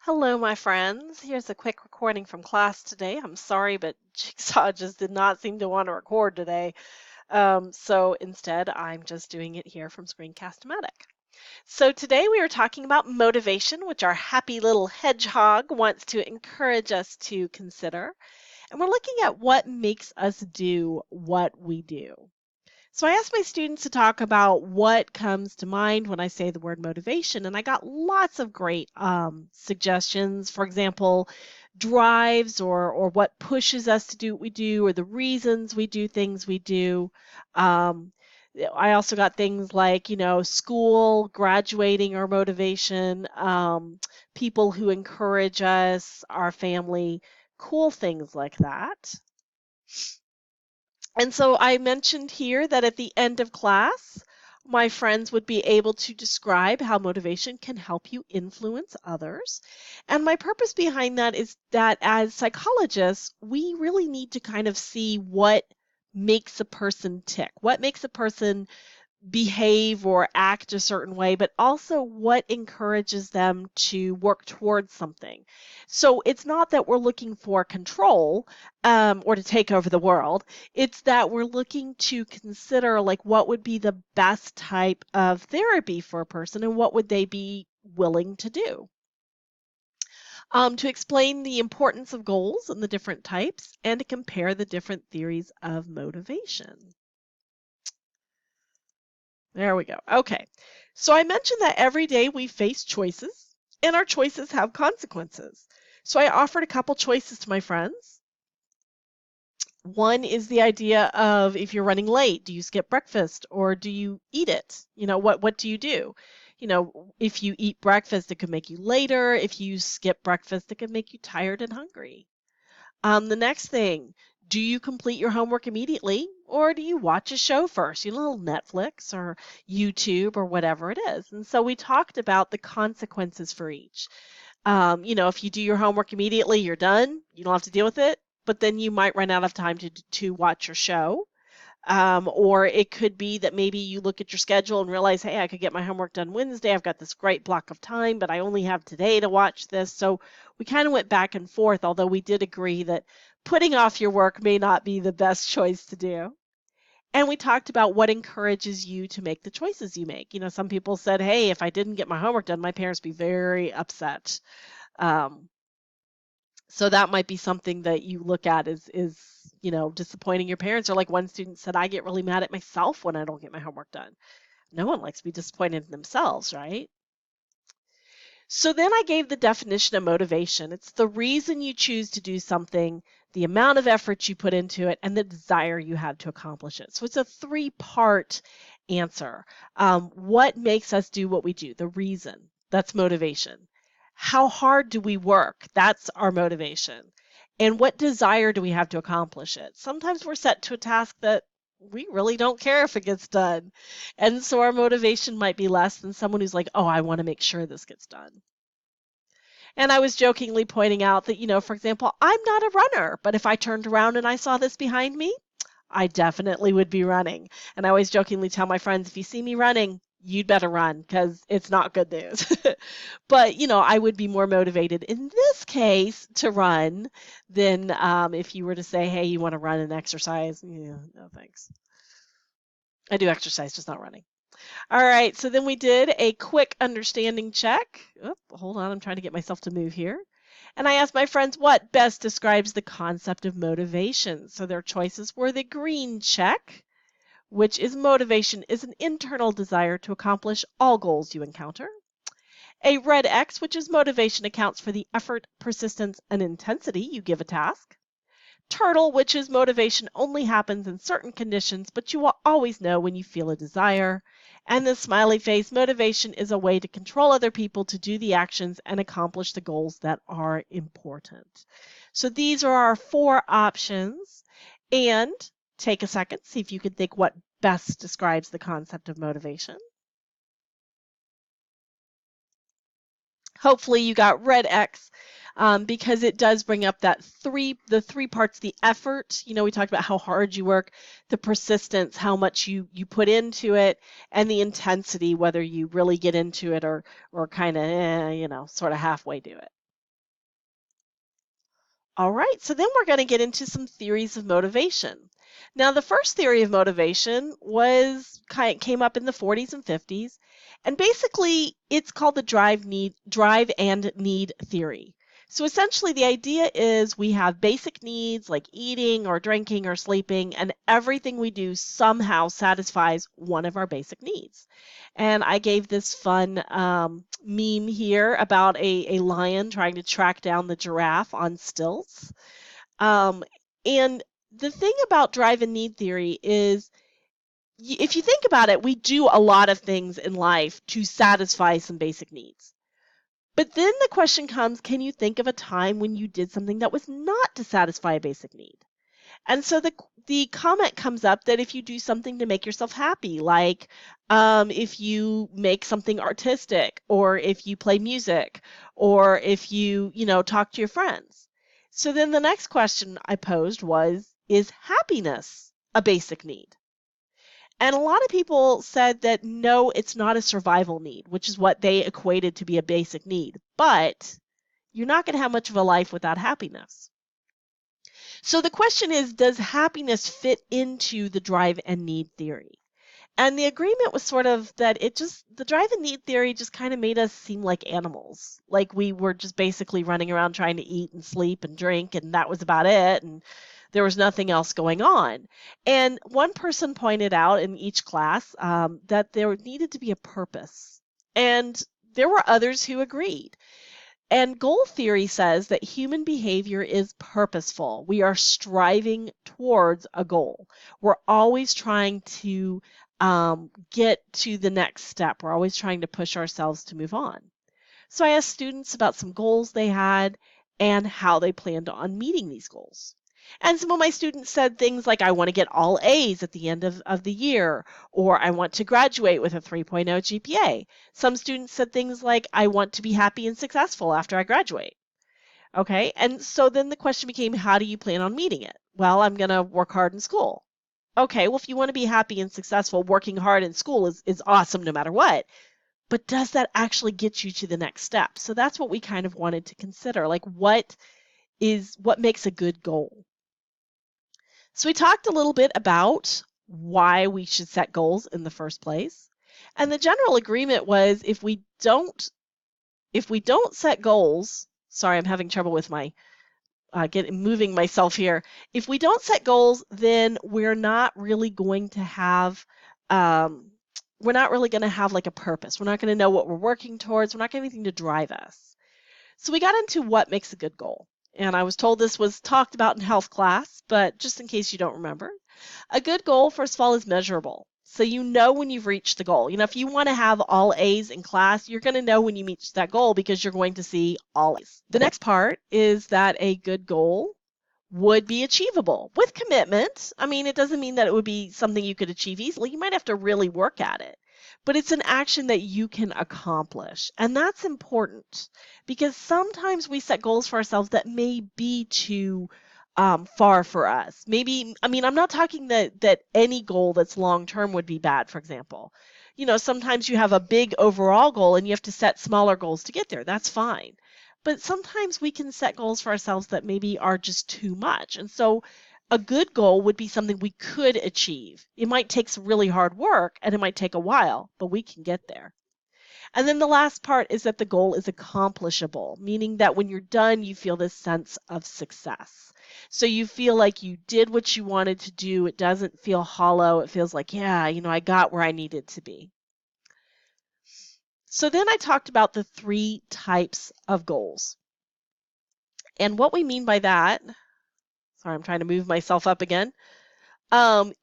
Hello, my friends. Here's a quick recording from class today. I'm sorry, but Jigsaw just did not seem to want to record today. So instead, I'm just doing it here from Screencast-O-Matic. So today we are talking about motivation, which our happy little hedgehog wants to encourage us to consider. And we're looking at what makes us do what we do. So I asked my students to talk about what comes to mind when I say the word motivation, and I got lots of great suggestions. For example, drives or what pushes us to do what we do, or the reasons we do things we do. Um, I also got things like, school, graduating, or motivation, people who encourage us, our family, cool things like that. And so I mentioned here that at the end of class, my friends would be able to describe how motivation can help you influence others. And my purpose behind that is that as psychologists, we really need to kind of see what makes a person tick, what makes a person behave or act a certain way, but also what encourages them to work towards something. So it's not that we're looking for control or to take over the world. It's that we're looking to consider like what would be the best type of therapy for a person and what would they be willing to do. To explain the importance of goals and the different types and to compare the different theories of motivation. There we go. Okay. So I mentioned that every day we face choices, and our choices have consequences. So I offered a couple choices to my friends. One is the idea of if you're running late, do you skip breakfast or do you eat it? What do you do? If you eat breakfast, it could make you later. If you skip breakfast, it could make you tired and hungry. The next thing, do you complete your homework immediately or do you watch a show first? Little Netflix or YouTube or whatever it is. And so we talked about the consequences for each. If you do your homework immediately, you're done. You don't have to deal with it. But then you might run out of time to watch your show. Or it could be that maybe you look at your schedule and realize, hey, I could get my homework done Wednesday. I've got this great block of time, but I only have today to watch this. So we kind of went back and forth, although we did agree that putting off your work may not be the best choice to do. And we talked about what encourages you to make the choices you make. Some people said, hey, if I didn't get my homework done, my parents would be very upset. Um, so that might be something that you look at is disappointing your parents. Or like one student said, I get really mad at myself when I don't get my homework done. No one likes to be disappointed in themselves, right? So then I gave the definition of motivation. It's the reason you choose to do something, the amount of effort you put into it, and the desire you have to accomplish it. So it's a three-part answer. What makes us do what we do? The reason. That's motivation. How hard do we work? That's our motivation. And what desire do we have to accomplish it? Sometimes we're set to a task that we really don't care if it gets done. And so our motivation might be less than someone who's like, oh, I want to make sure this gets done. And I was jokingly pointing out that, for example, I'm not a runner, but if I turned around and I saw this behind me, I definitely would be running. And I always jokingly tell my friends, if you see me running, you'd better run because it's not good news. But, I would be more motivated in this case to run than if you were to say, hey, you want to run and exercise? Yeah, no thanks. I do exercise, just not running. All right, so then we did a quick understanding check. Oh, hold on, I'm trying to get myself to move here. And I asked my friends what best describes the concept of motivation. So their choices were the green check, which is motivation is an internal desire to accomplish all goals you encounter. A red X, which is motivation accounts for the effort, persistence, and intensity you give a task. Turtle, which is motivation only happens in certain conditions, but you will always know when you feel a desire. And the smiley face, motivation is a way to control other people to do the actions and accomplish the goals that are important. So these are our four options. And take a second, see if you can think what best describes the concept of motivation. Hopefully you got red X because it does bring up the three parts, the effort, we talked about how hard you work, the persistence, how much you put into it, and the intensity, whether you really get into it or kind of, sort of halfway do it. All right, so then we're going to get into some theories of motivation. Now, the first theory of motivation came up in the 40s and 50s, and basically it's called the drive and need theory. So essentially the idea is we have basic needs like eating or drinking or sleeping, and everything we do somehow satisfies one of our basic needs. And I gave this fun meme here about a lion trying to track down the giraffe on stilts. Um, and the thing about drive and need theory is if you think about it, we do a lot of things in life to satisfy some basic needs. But then the question comes, can you think of a time when you did something that was not to satisfy a basic need? And so the comment comes up that if you do something to make yourself happy, like if you make something artistic, or if you play music, or if you talk to your friends. So then the next question I posed was, is happiness a basic need? And a lot of people said that no, it's not a survival need, which is what they equated to be a basic need. But you're not going to have much of a life without happiness. So the question is, does happiness fit into the drive and need theory? And the agreement was sort of that the drive and need theory just kind of made us seem like animals. Like we were just basically running around trying to eat and sleep and drink, and that was about it. And there was nothing else going on. And one person pointed out in each class that there needed to be a purpose. And there were others who agreed. And goal theory says that human behavior is purposeful. We are striving towards a goal. We're always trying to get to the next step. We're always trying to push ourselves to move on. So I asked students about some goals they had and how they planned on meeting these goals. And some of my students said things like, I want to get all A's at the end of the year, or I want to graduate with a 3.0 GPA. Some students said things like, I want to be happy and successful after I graduate. Okay, and so then the question became, how do you plan on meeting it? Well, I'm going to work hard in school. Okay, well, if you want to be happy and successful, working hard in school is awesome no matter what. But does that actually get you to the next step? So that's what we kind of wanted to consider. Like, what makes a good goal? So we talked a little bit about why we should set goals in the first place. And the general agreement was if we don't set goals, sorry, I'm having trouble with my moving myself here. If we don't set goals, then we're not really going to have like a purpose. We're not going to know what we're working towards. We're not going to have anything to drive us. So we got into what makes a good goal. And I was told this was talked about in health class, but just in case you don't remember, a good goal, first of all, is measurable. So you know when you've reached the goal. If you want to have all A's in class, you're going to know when you reach that goal because you're going to see all A's. The next part is that a good goal would be achievable with commitment. I mean, it doesn't mean that it would be something you could achieve easily. You might have to really work at it. But it's an action that you can accomplish. And that's important because sometimes we set goals for ourselves that may be too far for us. Maybe, I mean, I'm not talking that any goal that's long term would be bad, for example. Sometimes you have a big overall goal and you have to set smaller goals to get there. That's fine. But sometimes we can set goals for ourselves that maybe are just too much. And so a good goal would be something we could achieve. It might take some really hard work and it might take a while, but we can get there. And then the last part is that the goal is accomplishable, meaning that when you're done, you feel this sense of success. So you feel like you did what you wanted to do. It doesn't feel hollow. It feels like, yeah, I got where I needed to be. So then I talked about the 3 types of goals. And what we mean by that, sorry, I'm trying to move myself up again,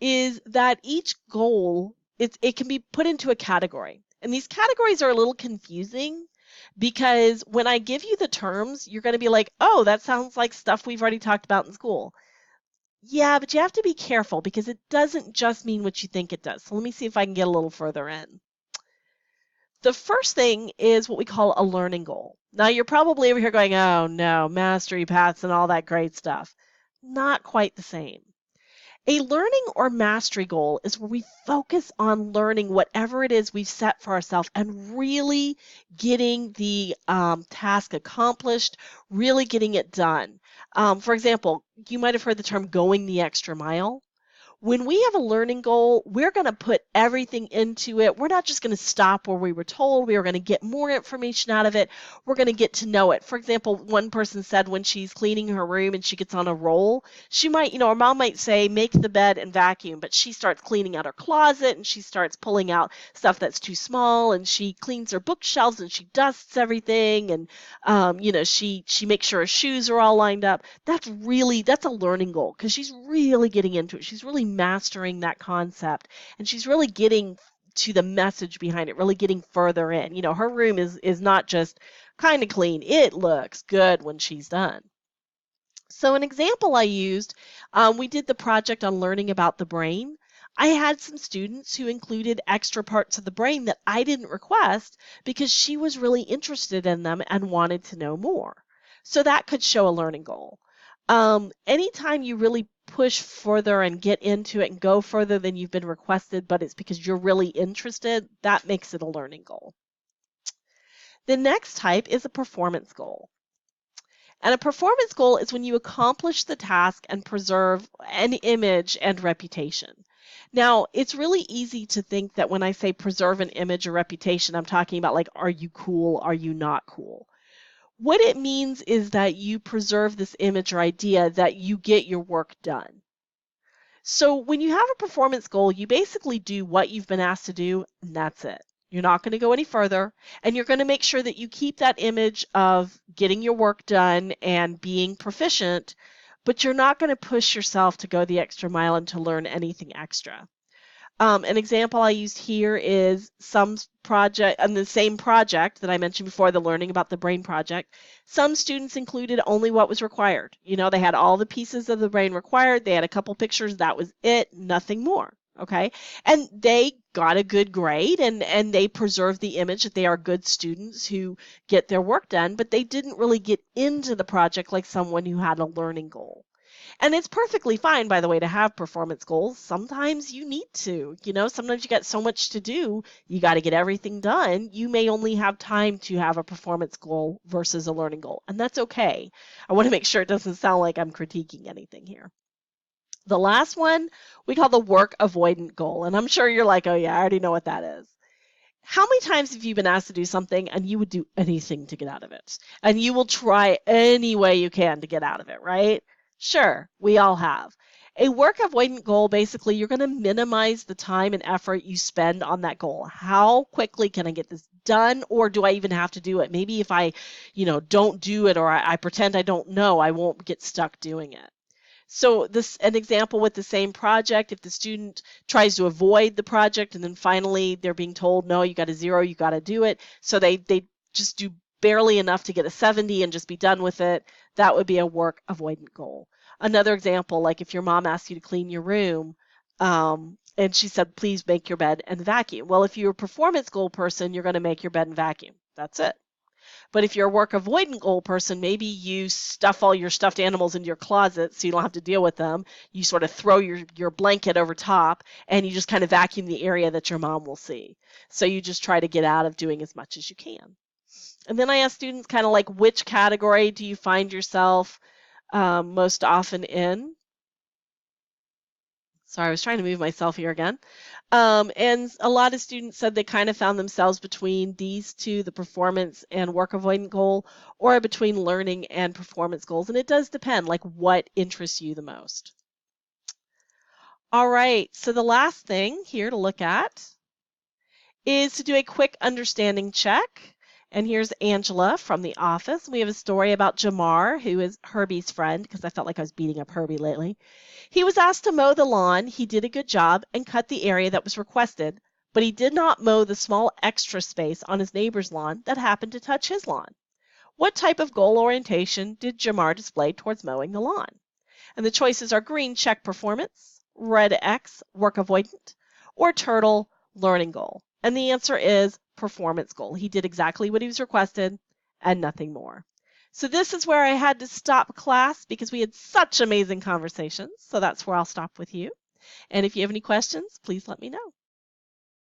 is that each goal, it can be put into a category. And these categories are a little confusing because when I give you the terms, you're going to be like, oh, that sounds like stuff we've already talked about in school. Yeah, but you have to be careful because it doesn't just mean what you think it does. So let me see if I can get a little further in. The first thing is what we call a learning goal. Now, you're probably over here going, oh, no, mastery paths and all that great stuff. Not quite the same. A learning or mastery goal is where we focus on learning whatever it is we've set for ourselves and really getting the task accomplished, really getting it done. For example, you might have heard the term going the extra mile. When we have a learning goal, we're going to put everything into it. We're not just going to stop where we were told. We are going to get more information out of it. We're going to get to know it. For example, one person said when she's cleaning her room and she gets on a roll, she might, her mom might say, make the bed and vacuum, but she starts cleaning out her closet and she starts pulling out stuff that's too small and she cleans her bookshelves and she dusts everything and, she makes sure her shoes are all lined up. That's a learning goal because she's really getting into it. She's really mastering that concept and she's really getting to the message behind it, really getting further in. Her room is not just kind of clean. It looks good when she's done. So an example I used, we did the project on learning about the brain. I had some students who included extra parts of the brain that I didn't request because she was really interested in them and wanted to know more. So that could show a learning goal. Anytime you really push further and get into it and go further than you've been requested, but it's because you're really interested, that makes it a learning goal. The next type is a performance goal. And a performance goal is when you accomplish the task and preserve an image and reputation. Now, it's really easy to think that when I say preserve an image or reputation, I'm talking about like, are you cool? Are you not cool? What it means is that you preserve this image or idea that you get your work done. So when you have a performance goal, you basically do what you've been asked to do, and that's it. You're not going to go any further, and you're going to make sure that you keep that image of getting your work done and being proficient, but you're not going to push yourself to go the extra mile and to learn anything extra. An example I used here is some project, on the same project that I mentioned before, the Learning About the Brain project, some students included only what was required. They had all the pieces of the brain required. They had a couple pictures. That was it, nothing more. Okay. And they got a good grade and they preserved the image that they are good students who get their work done, but they didn't really get into the project like someone who had a learning goal. And it's perfectly fine, by the way, to have performance goals. Sometimes you need to, sometimes you got so much to do, you got to get everything done. You may only have time to have a performance goal versus a learning goal, and that's okay. I want to make sure it doesn't sound like I'm critiquing anything here. The last one we call the work avoidant goal, and I'm sure you're like, oh yeah, I already know what that is. How many times have you been asked to do something and you would do anything to get out of it? And you will try any way you can to get out of it, right? Sure, we all have. A work avoidant goal, basically, you're going to minimize the time and effort you spend on that goal. How quickly can I get this done, or do I even have to do it? Maybe if I, don't do it or I pretend I don't know, I won't get stuck doing it. So an example with the same project, if the student tries to avoid the project and then finally they're being told, no, you got a 0, you got to do it. So they just do barely enough to get a 70 and just be done with it. That would be a work avoidant goal. Another example, like if your mom asks you to clean your room, and she said, please make your bed and vacuum. Well, if you're a performance goal person, you're going to make your bed and vacuum. That's it. But if you're a work avoidant goal person, maybe you stuff all your stuffed animals into your closet so you don't have to deal with them. You sort of throw your blanket over top and you just kind of vacuum the area that your mom will see. So you just try to get out of doing as much as you can. And then I ask students kind of like, which category do you find yourself most often in? Sorry, I was trying to move myself here again. And a lot of students said they kind of found themselves between these two, the performance and work avoidant goal, or between learning and performance goals. And it does depend, like what interests you the most. All right, so the last thing here to look at is to do a quick understanding check. And here's Angela from the office. We have a story about Jamar, who is Herbie's friend, because I felt like I was beating up Herbie lately. He was asked to mow the lawn. He did a good job and cut the area that was requested, but he did not mow the small extra space on his neighbor's lawn that happened to touch his lawn. What type of goal orientation did Jamar display towards mowing the lawn? And the choices are green, check performance, red X, work avoidant, or turtle, learning goal. And the answer is performance goal. He did exactly what he was requested and nothing more. So this is where I had to stop class because we had such amazing conversations. So that's where I'll stop with you. And if you have any questions, please let me know.